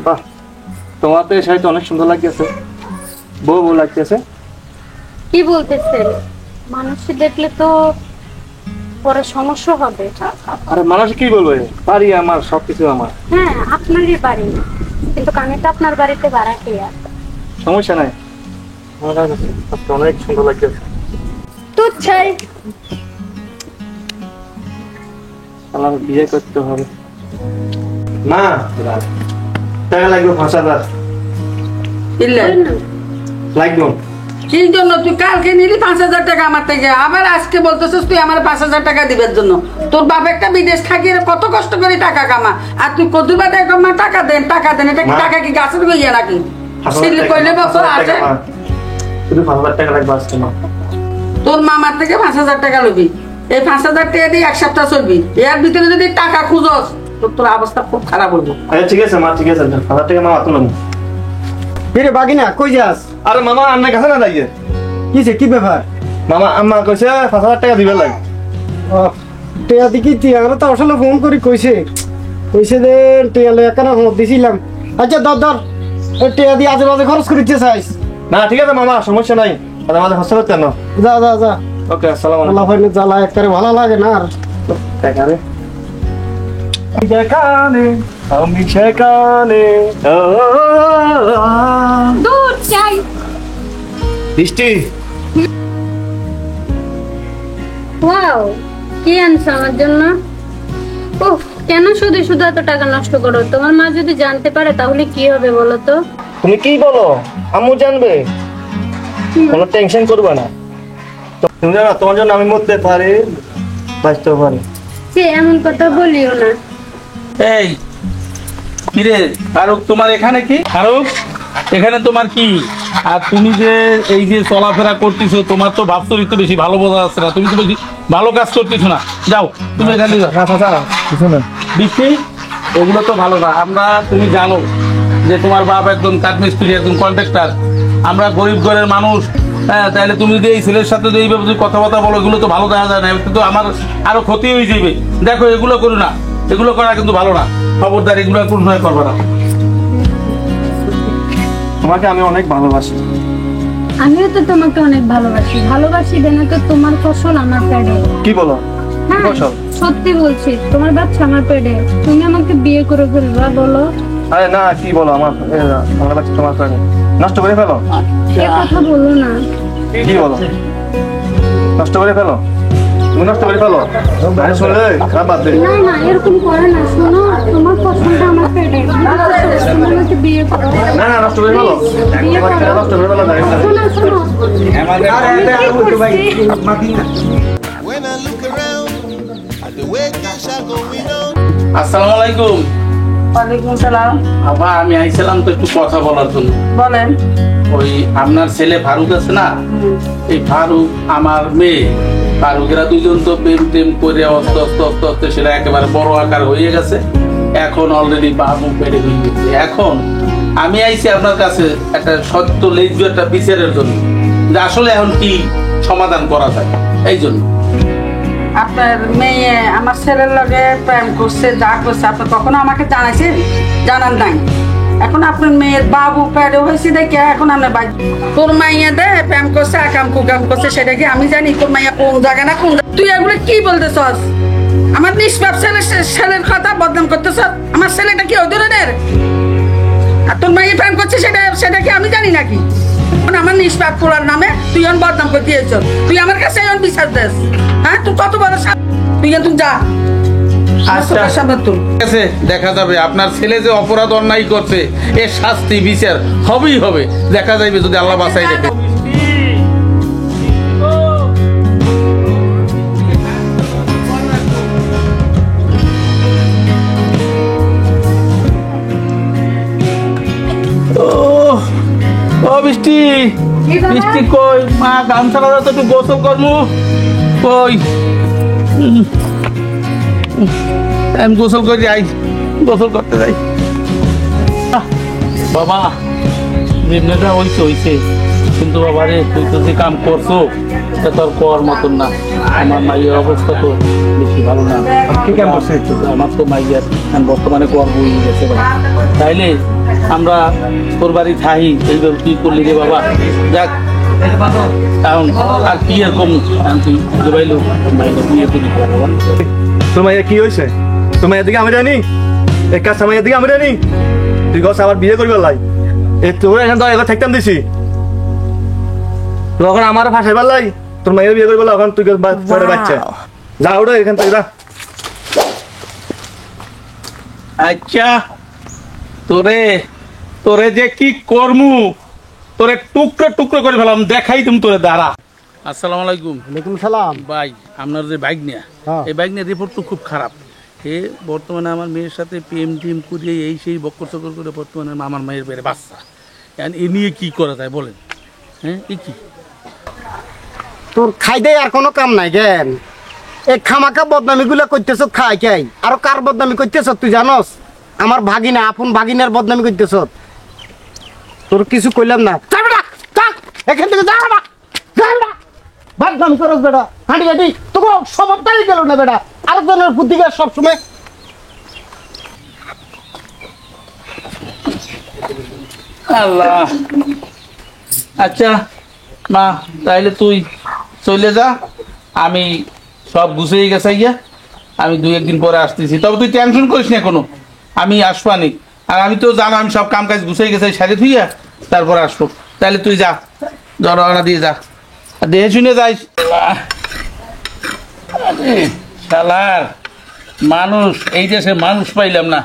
বাহ, তোমার তো এই শাড়িটা অনেক সুন্দর লাগতেছে, বউ বউ লাগতেছে। কি বলতেছেন? মানুষ দেখলে তো পরে সমস্যা হবে। আরে মানুষ কি বলবে, বাড়ি আমার, সবকিছু আমার। হ্যাঁ, আপনারই বাড়ি, কিন্তু আমি তো আপনার বাড়িতে ভাড়াটিয়া আছি। সমস্যা নাই, আমার কাছে আজকে অনেক সুন্দর লাগতেছে। তুচ্ছাই আমার বিয়ে করতে হবে। মা, টাকা লাগবে 5,000 লাগবে। কি জন্য তুই কালকে নিলি 5,000 টাকা আমার থেকে, আবার আজকে বলতেছিস তুই আমার 5,000 টাকা দিবের জন্য? তোর বাপ একটা বিদেশ থাকি কত কষ্ট করে টাকা কামা, আর তুই কদুর বাদে কামা টাকা দেন টাকা দেন। এটা কি টাকা কি গাছের গইয়া নাকি? সিলি কইলে বছর আছে। শুধু 5,000 টাকা লাগবে আজকে মা। তোর মামার থেকে 5,000 টাকা লবি, এই 5,000 টাকা দিয়ে এক সপ্তাহ চলবি। এর ভিতরে যদি টাকা খুঁজস তোর অবস্থা খুব খারাপ হইব। আচ্ছা ঠিক আছে মা, ঠিক আছে 5,000 টাকা মামা তুলুন। কিরে বাগিনা কই যাস? আরে মামা আপনার কাছে না যাইয়ে। কিছে কি ব্যাপার? মামা আম্মা কইছে 5,000 টাকা দিবে লাগে। টিয়া দিকি টিয়া তো আসলে ফোন করি কইছে যে টিয়া লয় কেন দিছিলাম। আচ্ছা ধর টিয়া দিয়ে আজে বাজে খরচ করিতে চাইস না ঠিক আছে মামা, সমস্যা নাই, আর আমাদের হসে করতে না। যা যা যা। ওকে, আসসালামু আল্লাহ আলাইকুম। ভাই জ্বালা একবারে ভালো লাগে না। আর টাকা রে যেখানে আমি সেখানে দূর চাই। বৃষ্টি, ওয়াও, কি আনছো আমার জন্য? উফ, কেন শুধু শুধু এত টাকা নষ্ট করো? তোমার মা যদি জানতে পারে তাহলে কি হবে বলো তো? তুমি কি বলো? আম্মু জানবে, কোনো টেনশন করবে না। তুমি জানো তোমার জন্য আমি মরতে পারি, বাঁচতে পারি। সে এমন কথা বলিও না। এই কিরে ফারুক, তোমার এখানে কি? ফারুক, এখানে তোমার কি? আর তুমি যে এই যে চলাফেরা করতেছো, তোমার তো ভাব চরিত্র বেশি ভালো বোঝা যাচ্ছে না, তুমি তো বেশি ভালো কাজ করতেছো না। যাও তুমি এখানে যাও। কিছু না বৃষ্টি, এগুলো তো ভালো না। আমরা, তুমি জানো যে তোমার বাপ একজন কাঠমিস্ত্রি, একজন কন্ট্রাক্টর, আমরা গরিব ঘরের মানুষ। হ্যাঁ, তাহলে তুমি যদি এই ছেলের সাথে যদি এইভাবে যদি কথাবার্তা বলো, এগুলো তো ভালো দেখা যায় না, কিন্তু আমার আরো ক্ষতি হয়ে যাবে। দেখো এগুলো করো না, এগুলো করা কিন্তু ভালো না, খবরদার এগুলো কোনো সময় করবে না। তোমাকে আমি অনেক ভালোবাসি। আমিও তো তোমাকে অনেক ভালোবাসি দেনা তো তোমার ফসল আমার পেটে। কি বলো? হ্যাঁ, ফসল? সত্যি বলছি, তোমার বাচ্চা আমার পেটে। তুমি আমাকে বিয়ে করে ফেলবা বলো? আরে না, কি বলো, আমার বাচ্চা তোমার সঙ্গে নষ্ট করে ফেলো। এ কথা বলো না। কি বলো? নষ্ট করে ফেলো? তুমি নষ্ট করে ফেলো? আরে শুনলে খারাপ বাদ দে। না না, এরকম করে না। শোনো, তোমার ফসলটা আমার পেটে, তুমি আমাকে বিয়ে করো। না না, নষ্ট করে ফেলো, বিয়ে তোমার ছেলে করো। নষ্ট করে ফেলো। শোনো, When I look around at the way things are going on. আসসালামু আলাইকুম। ওয়ালাইকুম সালাম। আবার আমি আইছিলাম তো একটু কথা বলার জন্য। বলেন। ওই আপনার ছেলে ফারুক আছে না, এই ফারুক আমার মেয়ে, ফারুকেরা দুজন তো প্রেম করে অস্তে অস্তে অস্তে অস্তে সেটা একেবারে বড় আকার হয়ে গেছে। এখন অলরেডি বাবু বেড়ে হয়ে গেছে। এখন আমি আইছি আপনার কাছে একটা সত্য লেজ্জ একটা বিচারের জন্য, যে আসলে এখন কি সমাধান করা যায়। এই জন্য আপনার মেয়ে আমার ছেলের লগে প্রেম করছে, যা করছে আপনি কখনো আমাকে জানাইছেন? জানান নাই। এখন আপনার মেয়ের বাবু পেড়ে হয়েছে দেখে এখন আপনার তোর মাইয়া দে প্রেম করছে, আকাম কুকাম করছে, সেটা কি আমি জানি? তোর মাইয়া কোন জায়গা না কোন তুই এগুলো কি বলতেছস? আমার নিষ্পাপ ছেলের কথা বদনাম করতেছ। আমার ছেলেটা কি ওই ধরনের? আর তোর মাইয়া প্রেম করছে সেটা কি আমি জানি নাকি? আমার নিষ্পাপ পোলার নামে তুই এখন বদনাম করতে এসছ। তুই আমার কাছে এখন বিচার দেস? হ্যাঁ, তুই কত বড় তুই তুই যা। আচ্ছা ঠিক আছে, দেখা যাবে। আপনার ছেলে যে অপরাধ অন্যায় করছে এর শাস্তি বিচার হবেই হবে, দেখা যাবে যদি আল্লাহ বাঁচাই রেখে। ও বৃষ্টি, বৃষ্টি কই? মা গামছা বাঁধা তো একটু গোসল করবো। কই আমি গোসল করে যাই, গোসল করতে যাই। বাবা নিম্নটা হইছে, কিন্তু বাবা রে তুই তো যে কাম করছো এটা তোর কর মতন না। আমার মাইয়ের অবস্থা তো বেশি ভালো না। কি কাম করছে? আমার তো মাইয়ার বর্তমানে গর্ব হয়ে গেছে। তাইলে আমরা তোর বাড়ি থাই এইভাবে তুই করলি রে বাবা। যাক এখন আর কি এরকম তুই বাইলো বিয়ে করি বাবা। তোর মাইয়া কি হয়েছে? তোর মাইয়ের দিকে আমি জানি, এক কাজ মাইয়ের দিকে আমি জানি, তুই গছ আবার বিয়ে করবি লাই, এই তোর এখান তো এবার থাকতাম দিছি, তখন আমার ফাঁসাইবার লাই তোর মাইয়ের বিয়ে করবি, এখন তুই বাচ্চা যা ওটা এখান থেকে যা। আচ্ছা তোরে তোরে যে কি করমু, তোরে টুকরো টুকরো করে ফেলাম, দেখাই তুমি তোরে দাঁড়া। আসসালামু আলাইকুম। ওয়ালাইকুম সালাম। ভাই আপনার যে বাইক নিয়ে, হ্যাঁ। এই বাইক নিয়ে রিপোর্ট তো খুব খারাপ। এ বর্তমানে আমার মেয়ের সাথে প্রেম টিম করিয়ে এই সেই বক্কর চক্কর করে বর্তমানে আমার মায়ের বেড়ে বাচ্চা। এখন এ নিয়ে কি করা যায় বলেন? হ্যাঁ এ কি তোর খাইদে আর কোনো কাম নাই জ্ঞান, এই খামাকা বদনামি গুলা করতেছ, খাই খাই আর কার বদনামি করতেছ তুই জানস? আমার ভাগিনা, আপন ভাগিনার বদনামি করতেছ। তোর কিছু কইলাম না, যা বেটা যা এখান থেকে, যা বেটা যা বেটা, বদনামি করস বেটা, হাঁটি হাঁটি তোকে স্বভাবটাই গেল না বেটা, আরেকজনের বুদ্ধি সবসময়। আল্লাহ। আচ্ছা মা তাইলে তুই চলে যা, আমি সব গুছিয়ে গেছে গিয়া, আমি 2-1 দিন পরে আসতেছি। তবে তুই টেনশন করিস না কোনো, আমি আসবানি। আর আমি তো জানো আমি সব কাম কাজ গুছিয়ে গেছে, সারি থুইয়া তারপরে আসবো। তাহলে তুই যা, রওনা দিয়ে যা, আর দেখে শুনে যাইস। আরে শালার মানুষ, এই দেশে মানুষ পাইলাম না।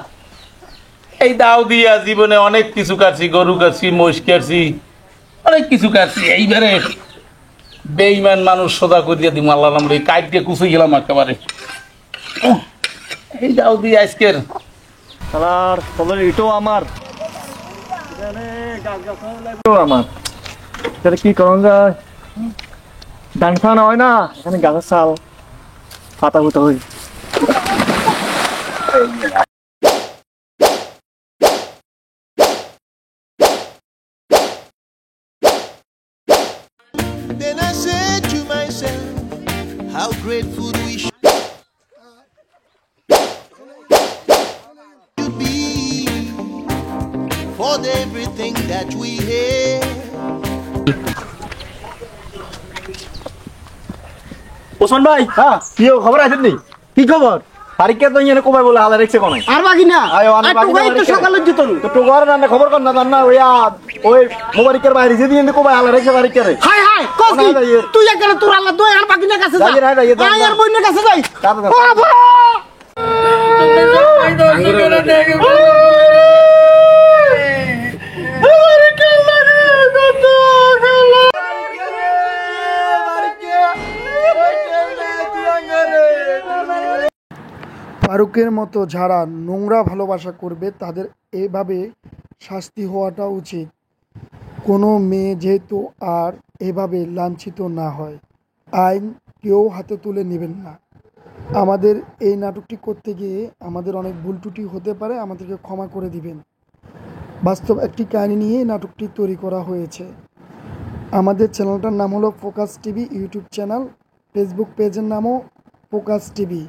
এই দাও দিয়া জীবনে অনেক কিছু কাটছি, গরু কাটছি, মহিষ কাটছি, অনেক কিছু কাটছি। এইবারে বেঈমান মানুষ সোজা করিয়া দিব আল্লাহ নাম রে, কাইটকে কুচে গেলাম একেবারে। এই দাও দিয়ে আজকের শালার খবর এটাও আমার, এটাও আমার, তাহলে কি করন যায়? ধান খাওয়ানো হয় না, এখানে গাছের চাল পাতা পুতা হই। Then I said to myself, how grateful we should be for everything that we have. Osman ভাই, হ্যাঁ কি খবর আছে নি? কি খবর? পরীক্ষা তো ইয়ে কবাই বলে হালা রেখছে কোনে? আর ভাগিনা আয় অনেক আর বাকি তোকে তো সকালে দিত তো টোগার না খবর কর না জান না, ওই মোবারকের বাইরে যে দিয়ে কবাই হালা রেখছে পরীক্ষা রে। হাই হাই কস কি তুই এখানে তোর আল্লাহ তুই আর ভাগিনার কাছে যা, যাই রে, যাই, যাই, আয় আর বইনের কাছে যাই। তাড়াতাড়ি। বাবা ফারুকের মতো যারা নোংরা ভালোবাসা করবে তাদের এভাবে শাস্তি হওয়াটা উচিত। কোনো মেয়ে যেহেতু আর এভাবে লাঞ্ছিত না হয়, আইন কেউ হাতে তুলে নেবেন না। আমাদের এই নাটকটি করতে গিয়ে আমাদের অনেক ভুল ত্রুটি হতে পারে, আমাদেরকে ক্ষমা করে দিবেন। বাস্তব একটি কাহিনী নিয়ে নাটকটি তৈরি করা হয়েছে। আমাদের চ্যানেলটার নাম হলো focus TV YouTube channel, Facebook পেজের নামও ফোকাস টিভি।